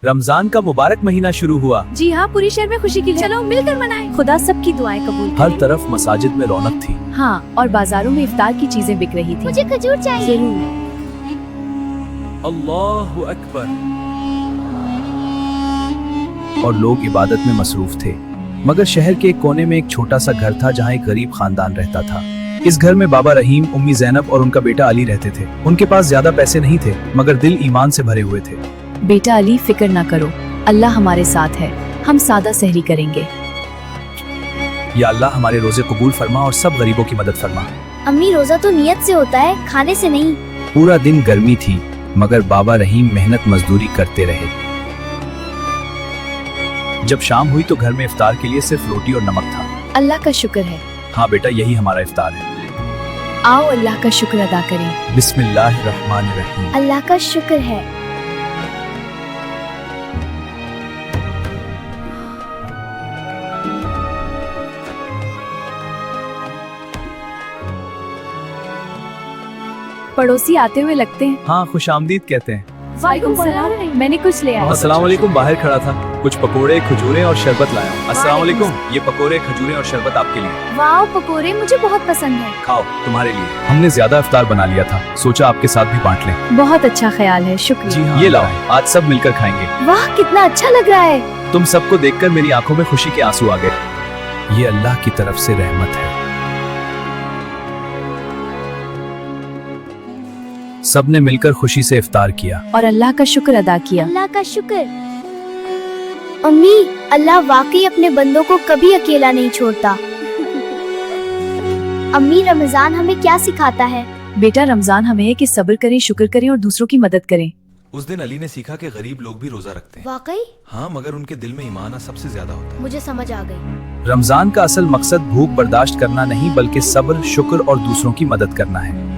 रमजान का मुबारक महीना शुरू हुआ। जी हाँ, पूरी शहर में खुशी की चलो मिलकर मनाएं। खुदा सबकी दुआएं कबूल करे। हर तरफ मसाजिद में रौनक थी। हाँ, और बाजारों में इफ्तार की चीजें बिक रही थी। मुझे खजूर चाहिए। जरूर। अल्लाहु अकबर। और लोग इबादत में मसरूफ थे। मगर शहर के एक कोने में एक छोटा सा घर था जहाँ एक गरीब खानदान रहता था। इस घर में बाबा रहीम, उम्मी ज़ैनब और उनका बेटा अली रहते थे। उनके पास ज्यादा पैसे नहीं थे, मगर दिल ईमान से भरे हुए थे। बेटा अली, फिक्र ना करो, अल्लाह हमारे साथ है। हम सादा सहरी करेंगे। या अल्लाह हमारे रोजे कबूल फरमा और सब गरीबों की मदद फरमा। अम्मी, रोजा तो नियत से होता है, खाने से नहीं। पूरा दिन गर्मी थी, मगर बाबा रहीम मेहनत मजदूरी करते रहे। जब शाम हुई तो घर में इफ्तार के लिए सिर्फ रोटी और नमक था। अल्लाह का शुक्र है। हाँ बेटा, यही हमारा इफ्तार है। आओ अल्लाह का शुक्र अदा करें। बिस्मिल्लाहिर्रहमानिर्रहीम। अल्लाह का शुक्र है। पड़ोसी आते हुए लगते हैं। हाँ, खुशामदीद कहते हैं। वालेकुम सलाम। मैंने कुछ ले आया। अस्सलाम वालेकुम। बाहर खड़ा था, कुछ पकोड़े, खजूरें और शरबत लाया हूँ। अस्सलाम वालेकुम। ये पकोड़े, खजूरें और शरबत आपके लिए। वाह, पकोड़े मुझे बहुत पसंद है। खाओ, तुम्हारे लिए। हमने ज्यादा इफ्तार बना लिया था, सोचा आपके साथ भी बांट लें। बहुत अच्छा ख्याल है, शुक्रिया। हाँ, ये लाओ, आज सब मिलकर खाएंगे। वाह, कितना अच्छा लग रहा है। तुम सबको देखकर मेरी आंखों में खुशी के आंसू आ गए। ये अल्लाह की तरफ से रहमत है। सबने मिलकर खुशी से इफ्तार किया और अल्लाह का शुक्र अदा किया। अल्लाह का शुक्र। अम्मी, अल्लाह वाकई अपने बंदों को कभी अकेला नहीं छोड़ता। अम्मी, रमजान हमें क्या सिखाता है? बेटा, रमजान हमें है कि सब्र करें, शुक्र करें और दूसरों की मदद करें। उस दिन अली ने सीखा कि गरीब लोग भी रोजा रखते हैं। वाकई? हाँ, मगर उनके दिल में ईमान सबसे ज्यादा होता है। मुझे समझ आ गई। रमजान का असल मकसद भूख बर्दाश्त करना नहीं, बल्कि सब्र, शुक्र और दूसरों की मदद करना है।